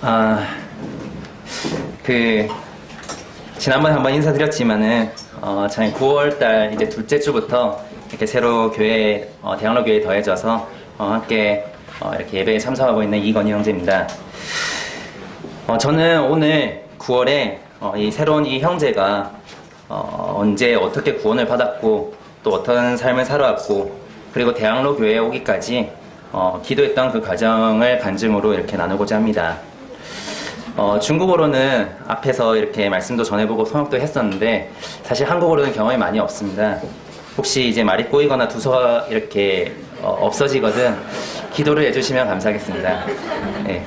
아, 그, 지난번에 한번 인사드렸지만은, 저희 9월달 이제 둘째 주부터 이렇게 새로 교회, 대학로 교회에 더해져서, 함께, 이렇게 예배에 참석하고 있는 이건희 형제입니다. 저는 오늘 9월에, 이 새로운 이 형제가, 언제 어떻게 구원을 받았고, 또 어떤 삶을 살아왔고, 그리고 대학로 교회에 오기까지, 기도했던 그 과정을 간증으로 이렇게 나누고자 합니다. 중국어로는 앞에서 이렇게 말씀도 전해보고 통역도 했었는데 사실 한국어로는 경험이 많이 없습니다. 혹시 이제 말이 꼬이거나 두서가 이렇게 없어지거든 기도를 해주시면 감사하겠습니다. 네.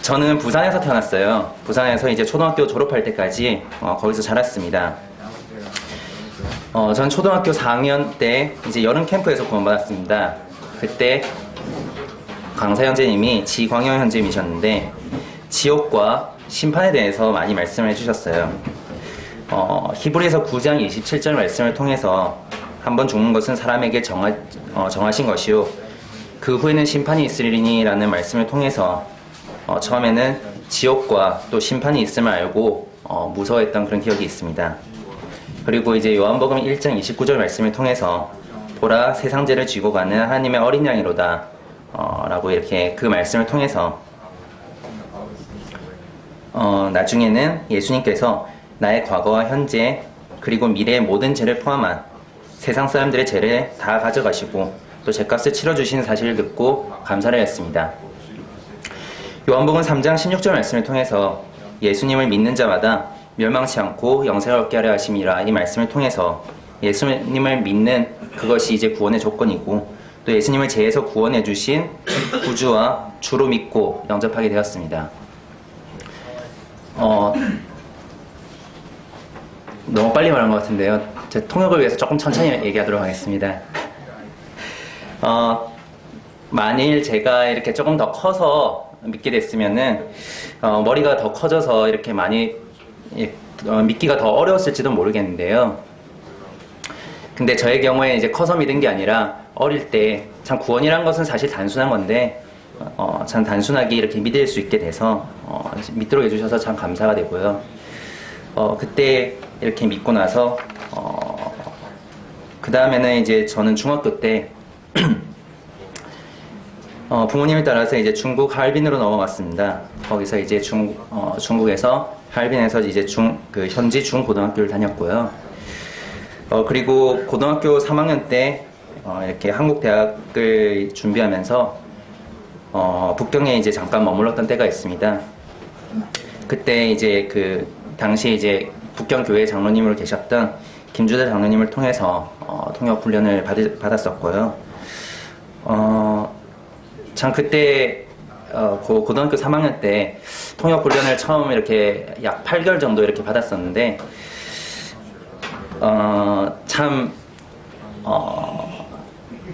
저는 부산에서 태어났어요. 부산에서 이제 초등학교 졸업할 때까지 거기서 자랐습니다. 전 초등학교 4학년 때 이제 여름 캠프에서 구원받았습니다. 그때 강사 형제님이 지광영 형제님이셨는데 지옥과 심판에 대해서 많이 말씀을 해주셨어요. 히브리서 9장 27절 말씀을 통해서 한번 죽는 것은 사람에게 정하신 것이요 그 후에는 심판이 있으리니 라는 말씀을 통해서 처음에는 지옥과 또 심판이 있음을 알고 무서워했던 그런 기억이 있습니다. 그리고 이제 요한복음 1장 29절 말씀을 통해서 보라 세상죄를 쥐고 가는 하나님의 어린 양이로다 라고 이렇게 그 말씀을 통해서 나중에는 예수님께서 나의 과거와 현재 그리고 미래의 모든 죄를 포함한 세상 사람들의 죄를 다 가져가시고 또 죄값을 치러주신 사실을 듣고 감사를 했습니다. 요한복음 3장 16절 말씀을 통해서 예수님을 믿는 자마다 멸망치 않고 영생을 얻게 하려 하심이라 이 말씀을 통해서 예수님을 믿는 그것이 이제 구원의 조건이고 또 예수님을 죄에서 구원해 주신 구주와 주로 믿고 영접하게 되었습니다. 너무 빨리 말한 것 같은데요. 제 통역을 위해서 조금 천천히 얘기하도록 하겠습니다. 만일 제가 이렇게 조금 더 커서 믿게 됐으면은 머리가 더 커져서 이렇게 많이 믿기가 더 어려웠을지도 모르겠는데요. 근데 저의 경우에 이제 커서 믿은 게 아니라 어릴 때 참 구원이란 것은 사실 단순한 건데 참 단순하게 이렇게 믿을 수 있게 돼서 믿도록 해주셔서 참 감사가 되고요. 그때 이렇게 믿고 나서 그 다음에는 이제 저는 중학교 때 부모님을 따라서 이제 중국 하얼빈으로 넘어갔습니다. 거기서 이제 중국에서 하얼빈에서 이제 현지 중고등학교를 다녔고요. 그리고 고등학교 3학년 때 이렇게 한국 대학을 준비하면서 북경에 이제 잠깐 머물렀던 때가 있습니다. 그때 이제 그 당시 이제 북경 교회 장로님으로 계셨던 김주대 장로님을 통해서 통역 훈련을 받았었고요. 참 그때 고등학교 3학년 때 통역 훈련을 처음 이렇게 약 8개월 정도 이렇게 받았었는데 참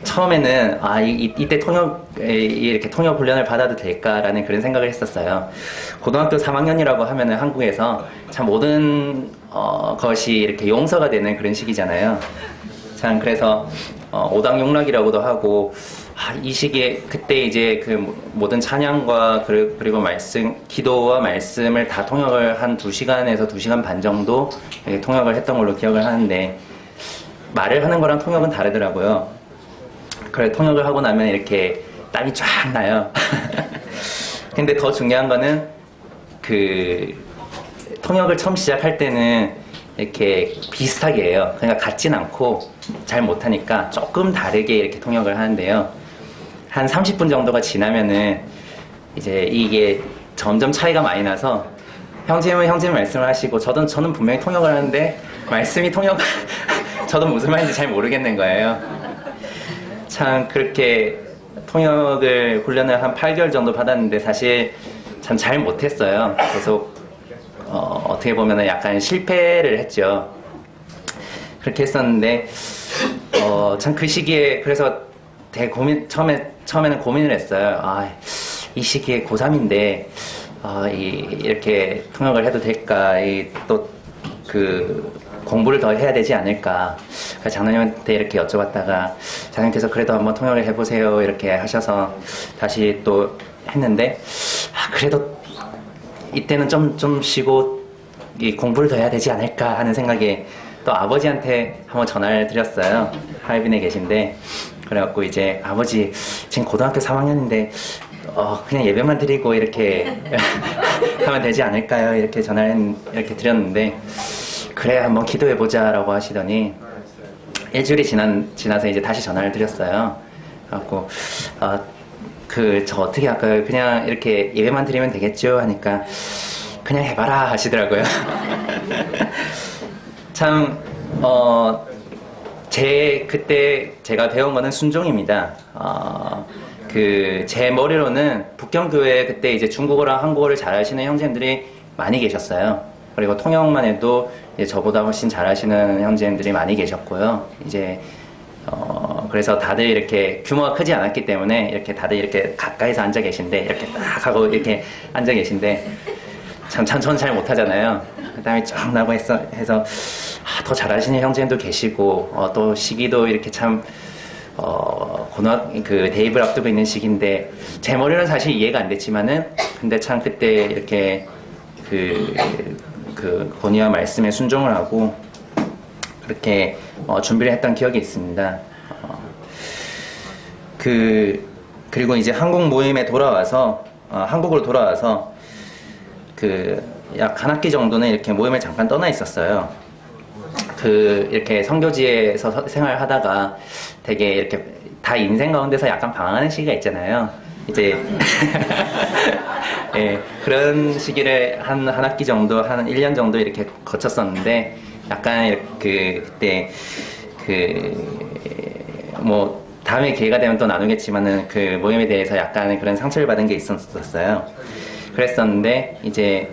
처음에는 이때 이렇게 통역 훈련을 받아도 될까라는 그런 생각을 했었어요. 고등학교 3학년이라고 하면은 한국에서 참 모든 것이 이렇게 용서가 되는 그런 시기잖아요. 참 그래서 오당용락이라고도 하고 이 시기에 그때 이제 그 모든 찬양과 그리고 말씀, 기도와 말씀을 다 통역을 한 2시간에서 2시간 반 정도 통역을 했던 걸로 기억을 하는데 말을 하는 거랑 통역은 다르더라고요. 그래 통역을 하고 나면 이렇게 땀이 쫙 나요. 근데 더 중요한 거는 그 통역을 처음 시작할 때는 이렇게 비슷하게 해요. 그러니까 같진 않고 잘 못하니까 조금 다르게 이렇게 통역을 하는데요. 한 30분 정도가 지나면은 이제 이게 점점 차이가 많이 나서 형제님은 형제님 말씀을 하시고 저는 분명히 통역을 하는데 말씀이 저도 무슨 말인지 잘 모르겠는 거예요. 참 그렇게 통역을 훈련을 한 8개월 정도 받았는데 사실 참 잘 못했어요. 계속 어떻게 보면 약간 실패를 했죠. 그렇게 했었는데 참 그 시기에 그래서 되게 처음에는 고민을 했어요. 이 시기에 고3인데 이렇게 통역을 해도 될까? 또 공부를 더 해야 되지 않을까. 그래서 장로님한테 이렇게 여쭤봤다가 장로님께서 그래도 한번 통역을 해보세요 이렇게 하셔서 다시 또 했는데 그래도 이때는 좀 쉬고 이 공부를 더 해야 되지 않을까 하는 생각에 또 아버지한테 한번 전화를 드렸어요. 하얼빈에 계신데 그래갖고 이제 아버지 지금 고등학교 3학년인데 그냥 예배만 드리고 이렇게 하면 되지 않을까요? 이렇게 전화를 이렇게 드렸는데 그래 한번 기도해보자 라고 하시더니 일주일이 지나서 이제 다시 전화를 드렸어요. 그래갖고 저 어떻게 할까요? 그냥 이렇게 예배만 드리면 되겠죠? 하니까 그냥 해봐라 하시더라고요. 참 그때 제가 배운 거는 순종입니다. 제 머리로는 북경교회에 그때 이제 중국어랑 한국어를 잘하시는 형제님들이 많이 계셨어요. 그리고 통역만 해도 이제 저보다 훨씬 잘하시는 형제님들이 많이 계셨고요. 이제 그래서 다들 이렇게 규모가 크지 않았기 때문에 이렇게 다들 이렇게 가까이서 앉아 계신데 이렇게 딱 하고 이렇게 앉아 계신데 참 저는 잘 못하잖아요. 그다음에 쫙 나고 해서 더 잘하시는 형제님도 계시고 또 시기도 이렇게 참 대입을 앞두고 있는 시기인데 제 머리는 사실 이해가 안 됐지만은 근데 참 그때 이렇게 권위와 말씀에 순종을 하고 그렇게 준비를 했던 기억이 있습니다. 그리고 이제 한국 모임에 돌아와서 한국으로 돌아와서 약 한 학기 정도는 이렇게 모임을 잠깐 떠나 있었어요. 이렇게 선교지에서 생활하다가 되게 이렇게 다 인생 가운데서 약간 방황하는 시기가 있잖아요. 이제 예, 그런 시기를 한 학기 정도, 한 1년 정도 이렇게 거쳤었는데 약간 그때 뭐 다음에 기회가 되면 또 나누겠지만은 그 모임에 대해서 약간 그런 상처를 받은 게 있었어요. 그랬었는데 이제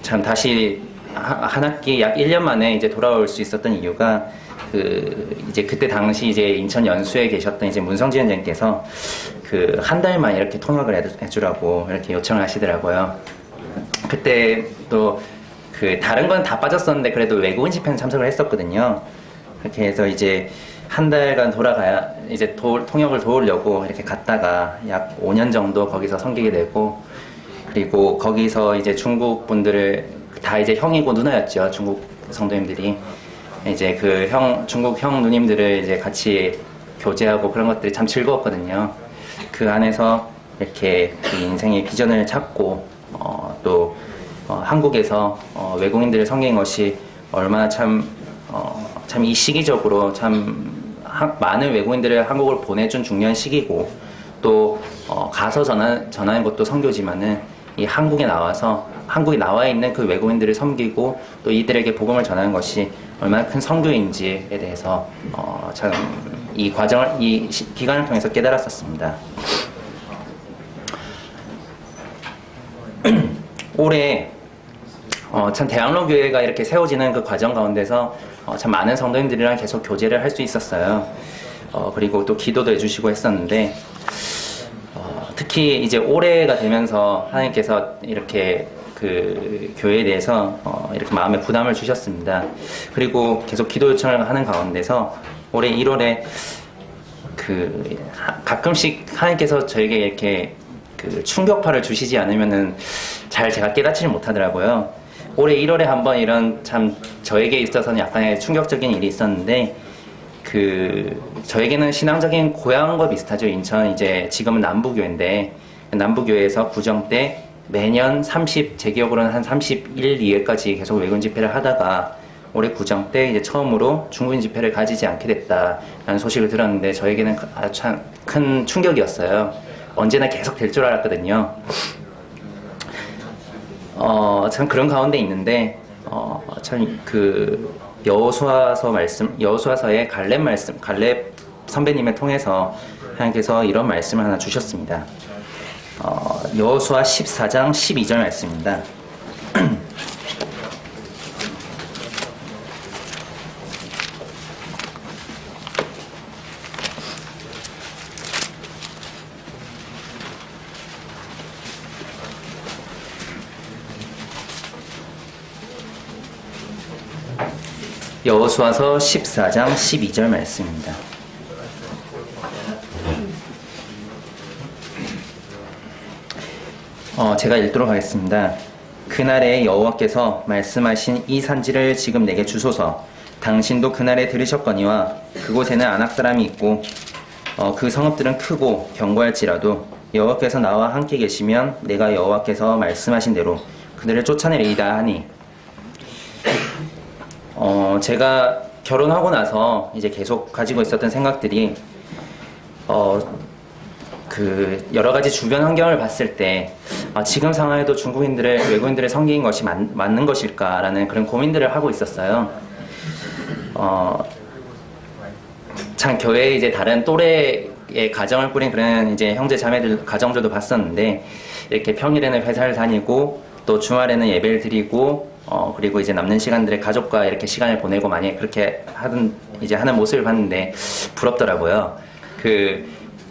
참 다시 한 학기 약 1년 만에 이제 돌아올 수 있었던 이유가 이제 그때 당시 이제 인천 연수에 계셨던 이제 문성지 원장님께서 한 달만 이렇게 통역을 해주라고 이렇게 요청을 하시더라고요. 그때 또 다른 건 다 빠졌었는데 그래도 외국인 집회는 참석을 했었거든요. 그렇게 해서 이제 한 달간 돌아가야 이제 통역을 도우려고 이렇게 갔다가 약 5년 정도 거기서 섬기게 되고 그리고 거기서 이제 중국 분들을 다 이제 형이고 누나였죠. 중국 성도님들이 이제 중국 형 누님들을 이제 같이 교제하고 그런 것들이 참 즐거웠거든요. 그 안에서 이렇게 인생의 비전을 찾고 또 한국에서 외국인들을 섬기는 것이 얼마나 참 이 시기적으로 참 많은 외국인들을 한국을 보내준 중요한 시기고 또 가서 전하는 것도 선교지만은 이 한국에 나와 있는 그 외국인들을 섬기고 또 이들에게 복음을 전하는 것이 얼마나 큰 선교인지에 대해서 참 이 기간을 통해서 깨달았었습니다. 올해 참 대학로교회가 이렇게 세워지는 그 과정 가운데서 참 많은 성도님들이랑 계속 교제를 할 수 있었어요. 그리고 또 기도도 해주시고 했었는데 특히 이제 올해가 되면서 하나님께서 이렇게 교회에 대해서 이렇게 마음에 부담을 주셨습니다. 그리고 계속 기도 요청을 하는 가운데서 올해 1월에 가끔씩 하나님께서 저에게 이렇게 충격파를 주시지 않으면은 잘 제가 깨닫지를 못하더라고요. 올해 1월에 한번 이런 참 저에게 있어서는 약간의 충격적인 일이 있었는데 저에게는 신앙적인 고향과 비슷하죠. 인천 이제 지금은 남부교회인데 남부교회에서 구정 때 매년 제 기억으로는 한 31, 2회까지 계속 외국인 집회를 하다가 올해 구정 때 이제 처음으로 중국인 집회를 가지지 않게 됐다라는 소식을 들었는데 저에게는 아주 참 큰 충격이었어요. 언제나 계속 될 줄 알았거든요. 참 그런 가운데 있는데 참 여호수아서의 갈렙 선배님을 통해서 하나님께서 이런 말씀을 하나 주셨습니다. 여호수아 14장 12절 말씀입니다. 여호수아서 14장 12절 말씀입니다. 제가 읽도록 하겠습니다. 그날에 여호와께서 말씀하신 이 산지를 지금 내게 주소서. 당신도 그날에 들으셨거니와 그곳에는 아낙 사람이 있고 그 성읍들은 크고 견고할지라도 여호와께서 나와 함께 계시면 내가 여호와께서 말씀하신 대로 그들을 쫓아내리이다 하니, 제가 결혼하고 나서 이제 계속 가지고 있었던 생각들이 여러 가지 주변 환경을 봤을 때 지금 상황에도 외국인들을 섬기는 것이 맞는 것일까라는 그런 고민들을 하고 있었어요. 참 교회에 이제 다른 또래의 가정을 꾸린 그런 이제 형제 자매들 가정들도 봤었는데, 이렇게 평일에는 회사를 다니고 또 주말에는 예배를 드리고 그리고 이제 남는 시간들에 가족과 이렇게 시간을 보내고 많이 그렇게 하는 모습을 봤는데 부럽더라고요.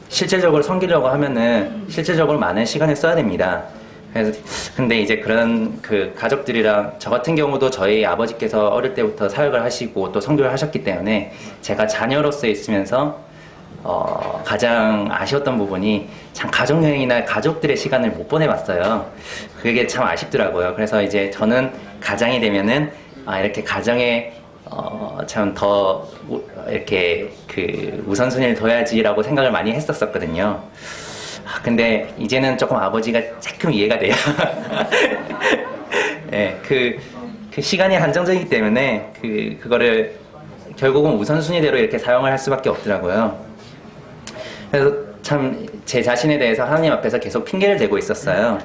실질적으로 섬기려고 하면은 실질적으로 많은 시간을 써야 됩니다. 그래서 근데 이제 그런 가족들이랑, 저 같은 경우도 저희 아버지께서 어릴 때부터 사역을 하시고 또 선교를 하셨기 때문에 제가 자녀로서 있으면서 가장 아쉬웠던 부분이 참 가족여행이나 가족들의 시간을 못 보내봤어요. 그게 참 아쉽더라고요. 그래서 이제 저는 가장이 되면은 이렇게 가정에 참 더 이렇게 우선순위를 둬야지라고 생각을 많이 했었거든요. 근데 이제는 조금 아버지가 조금 이해가 돼요. 네, 그 시간이 한정적이기 때문에 그거를 결국은 우선순위대로 이렇게 사용을 할 수밖에 없더라고요. 그래서 참 제 자신에 대해서 하나님 앞에서 계속 핑계를 대고 있었어요.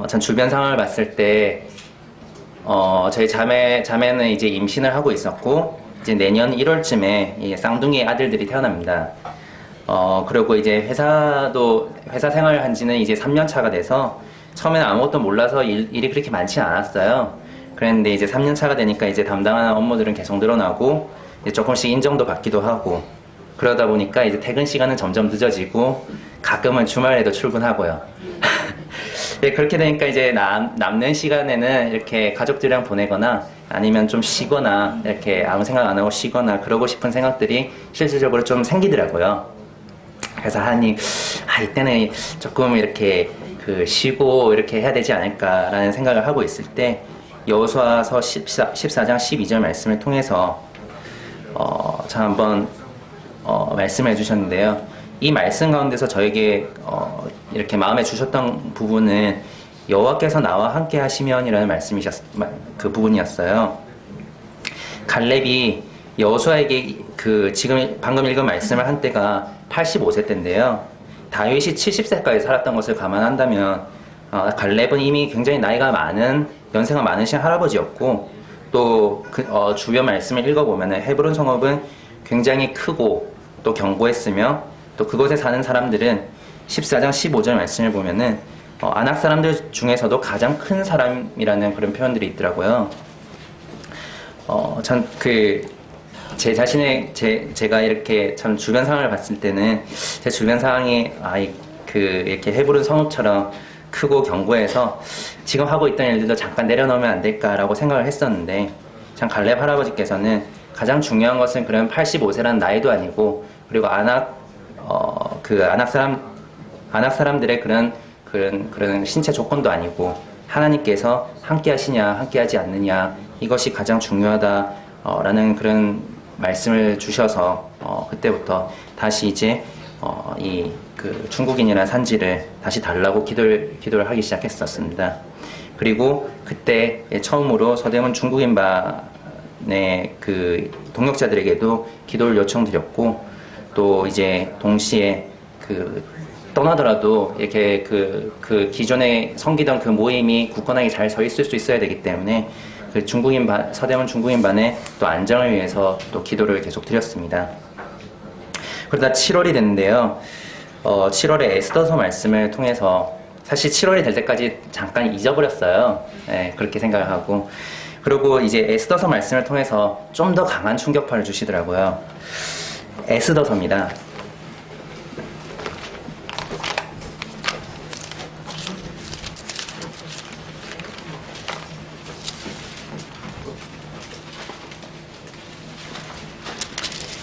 전 주변 상황을 봤을 때 저희 자매는 이제 임신을 하고 있었고, 이제 내년 1월쯤에 쌍둥이 아들들이 태어납니다. 그리고 이제 회사 생활을 한 지는 이제 3년 차가 돼서 처음에는 아무것도 몰라서 일이 그렇게 많지 않았어요. 그랬는데 이제 3년 차가 되니까 이제 담당하는 업무들은 계속 늘어나고 이제 조금씩 인정도 받기도 하고, 그러다 보니까 이제 퇴근 시간은 점점 늦어지고 가끔은 주말에도 출근하고요. 네, 그렇게 되니까 이제 남는 시간에는 이렇게 가족들이랑 보내거나 아니면 좀 쉬거나 이렇게 아무 생각 안 하고 쉬거나 그러고 싶은 생각들이 실질적으로 좀 생기더라고요. 그래서 하나님, 이때는 조금 이렇게 쉬고 이렇게 해야 되지 않을까라는 생각을 하고 있을 때 여호수아서 14장 12절 말씀을 통해서 참 한번 말씀을 해주셨는데요. 이 말씀 가운데서 저에게 이렇게 마음에 주셨던 부분은 여호와께서 나와 함께 하시면이라는 그 부분이었어요. 갈렙이 여호수아에게 지금 방금 읽은 말씀을 한 때가 85세 때인데요. 다윗이 70세까지 살았던 것을 감안한다면 갈렙은 이미 굉장히 연세가 많으신 할아버지였고, 또 주변 말씀을 읽어보면 헤브론 성읍은 굉장히 크고 또 견고했으며, 또 그곳에 사는 사람들은 14장 15절 말씀을 보면은 아낙 사람들 중에서도 가장 큰 사람이라는 그런 표현들이 있더라고요. 전 제가 이렇게 참 주변 상황을 봤을 때는 제 주변 상황이 이렇게 헤브론 성읍처럼 크고 견고해서 지금 하고 있던 일들도 잠깐 내려놓으면 안 될까라고 생각을 했었는데, 참 갈렙 할아버지께서는 가장 중요한 것은 그런 85세라는 나이도 아니고, 그리고 아낙 사람들의 그런 신체 조건도 아니고, 하나님께서 함께 하시냐 함께 하지 않느냐, 이것이 가장 중요하다라는 그런 말씀을 주셔서 그때부터 다시 이제 중국인이라는 산지를 다시 달라고 기도를 하기 시작했었습니다. 그리고 그때 처음으로 서대문 중국인반의 동역자들에게도 기도를 요청드렸고, 또 이제 동시에 떠나더라도 이렇게 기존에 섬기던 그 모임이 굳건하게 잘 서 있을 수 있어야 되기 때문에 서대문 중국인반의 또 안정을 위해서 또 기도를 계속 드렸습니다. 그러다 7월이 됐는데요. 7월에 에스더서 말씀을 통해서, 사실 7월이 될 때까지 잠깐 잊어버렸어요. 네, 그렇게 생각을 하고. 그리고 이제 에스더서 말씀을 통해서 좀 더 강한 충격파를 주시더라고요. 에스더서입니다.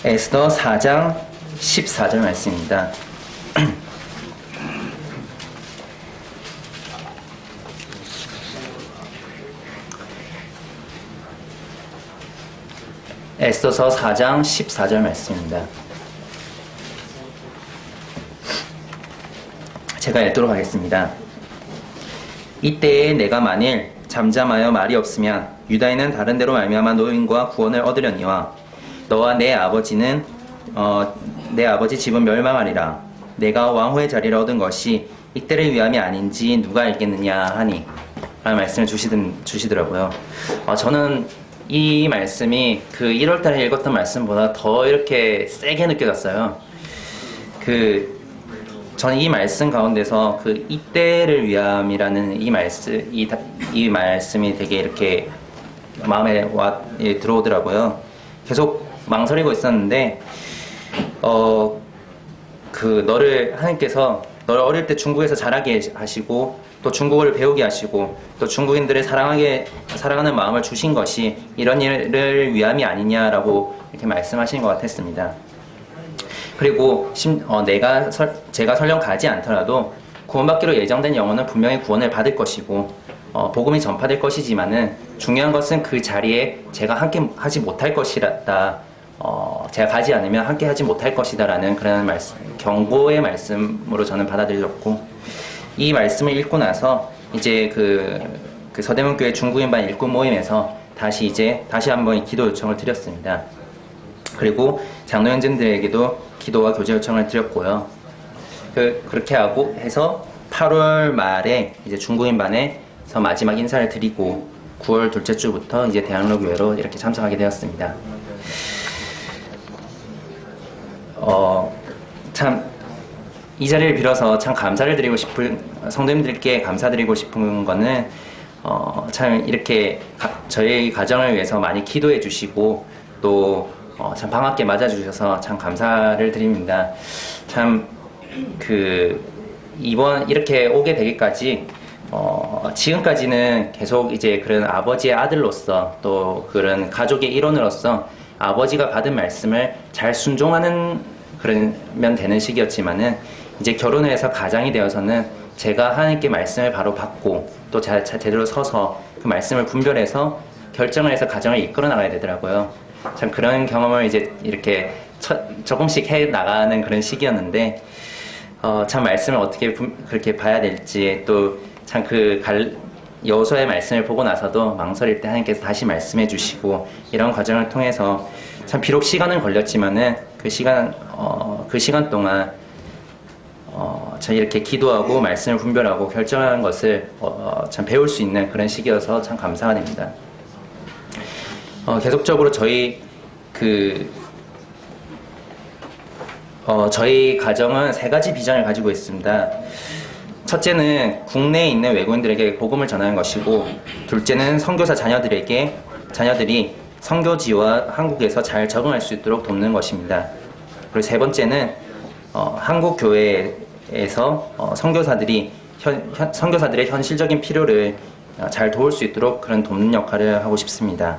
에스더 4장 14절 말씀입니다. 에스더서 4장 14절 말씀입니다. 제가 읽도록 하겠습니다. 이때에 내가 만일 잠잠하여 말이 없으면 유다인은 다른 데로 말미암아 노임과 구원을 얻으려니와 너와 내 아버지 집은 멸망하리라. 내가 왕후의 자리를 얻은 것이 이때를 위함이 아닌지 누가 알겠느냐 하니 라는 말씀을 주시더라고요. 저는 이 말씀이 그 1월달에 읽었던 말씀보다 더 이렇게 세게 느껴졌어요. 저는 이 말씀 가운데서 그 이때를 위함이라는 이 말씀이 되게 이렇게 마음에 들어오더라고요. 계속 망설이고 있었는데, 하나님께서 너를 어릴 때 중국에서 자라게 하시고, 또 중국어를 배우게 하시고, 또 중국인들을 사랑하는 마음을 주신 것이 이런 일을 위함이 아니냐라고 이렇게 말씀하신 것 같았습니다. 그리고 제가 설령 가지 않더라도 구원받기로 예정된 영혼은 분명히 구원을 받을 것이고 복음이 전파될 것이지만은 중요한 것은 그 자리에 제가 함께 하지 못할 것이다. 제가 가지 않으면 함께 하지 못할 것이다라는 그런 경고의 말씀으로 저는 받아들였고, 이 말씀을 읽고 나서 이제 그 서대문교회 중국인반 일꾼 모임에서 다시 한번 기도 요청을 드렸습니다. 그리고 장로 형제들에게도 기도와 교제 요청을 드렸고요. 그렇게 하고 해서 8월 말에 이제 중국인반에서 마지막 인사를 드리고 9월 둘째 주부터 이제 대학로교회로 이렇게 참석하게 되었습니다. 참 이 자리를 빌어서 참 성도님들께 감사드리고 싶은 거는 참 이렇게 저희 가정을 위해서 많이 기도해 주시고 또 참 반갑게 맞아주셔서 참 감사를 드립니다. 참 이번 이렇게 오게 되기까지 지금까지는 계속 이제 그런 아버지의 아들로서 또 그런 가족의 일원으로서 아버지가 받은 말씀을 잘 순종하는 그러면 되는 시기였지만은 이제 결혼을 해서 가장이 되어서는 제가 하나님께 말씀을 바로 받고 또 제대로 서서 그 말씀을 분별해서 결정을 해서 가정을 이끌어 나가야 되더라고요. 참 그런 경험을 이제 이렇게 조금씩 해 나가는 그런 시기였는데, 참 말씀을 어떻게 그렇게 봐야 될지, 또 참 여호수아의 말씀을 보고 나서도 망설일 때 하나님께서 다시 말씀해 주시고, 이런 과정을 통해서 참 비록 시간은 걸렸지만은 그 시간 동안 참 이렇게 기도하고 말씀을 분별하고 결정하는 것을 참 배울 수 있는 그런 시기여서 참 감사가 됩니다. 계속적으로 저희 가정은 3가지 비전을 가지고 있습니다. 첫째는 국내에 있는 외국인들에게 복음을 전하는 것이고, 둘째는 선교사 자녀들이 선교지와 한국에서 잘 적응할 수 있도록 돕는 것입니다. 그리고 세 번째는 한국 교회에서 선교사들의 현실적인 필요를 잘 도울 수 있도록 그런 돕는 역할을 하고 싶습니다.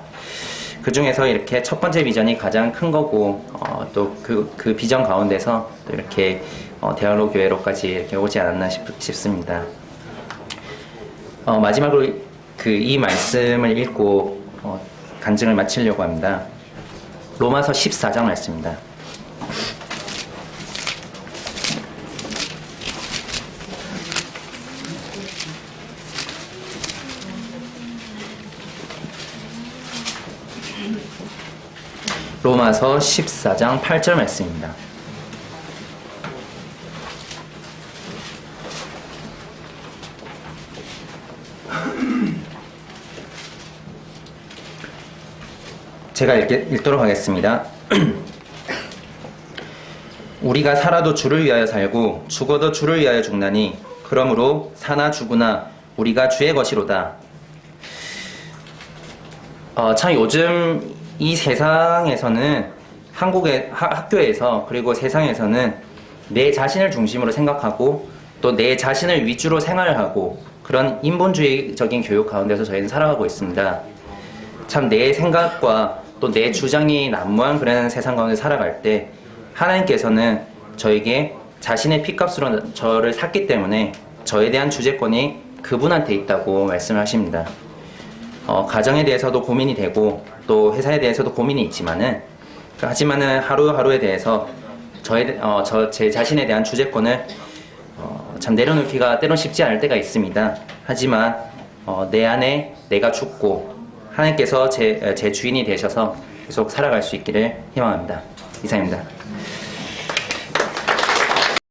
그 중에서 이렇게 첫 번째 비전이 가장 큰 거고, 또 그 비전 가운데서 또 이렇게 대학로 교회로까지 이렇게 오지 않았나 싶습니다. 마지막으로 이 말씀을 읽고 간증을 마치려고 합니다. 로마서 14장 말씀입니다. 로마서 14장 8절 말씀입니다. 제가 읽도록 하겠습니다. 우리가 살아도 주를 위하여 살고 죽어도 주를 위하여 죽나니 그러므로 사나 죽으나 우리가 주의 것이로다. 참 요즘 이 세상에서는 한국의 학교에서 그리고 세상에서는 내 자신을 중심으로 생각하고 또 내 자신을 위주로 생활을 하고 그런 인본주의적인 교육 가운데서 저희는 살아가고 있습니다. 참 내 생각과 또 내 주장이 난무한 그런 세상 가운데 살아갈 때 하나님께서는 저에게 자신의 피값으로 저를 샀기 때문에 저에 대한 주재권이 그분한테 있다고 말씀을 하십니다. 가정에 대해서도 고민이 되고 또 회사에 대해서도 고민이 있지만은 하지만은 하루하루에 대해서 제 자신에 대한 주재권을 참 내려놓기가 때론 쉽지 않을 때가 있습니다. 하지만 내 안에 내가 죽고 하나님께서 제 주인이 되셔서 계속 살아갈 수 있기를 희망합니다. 이상입니다.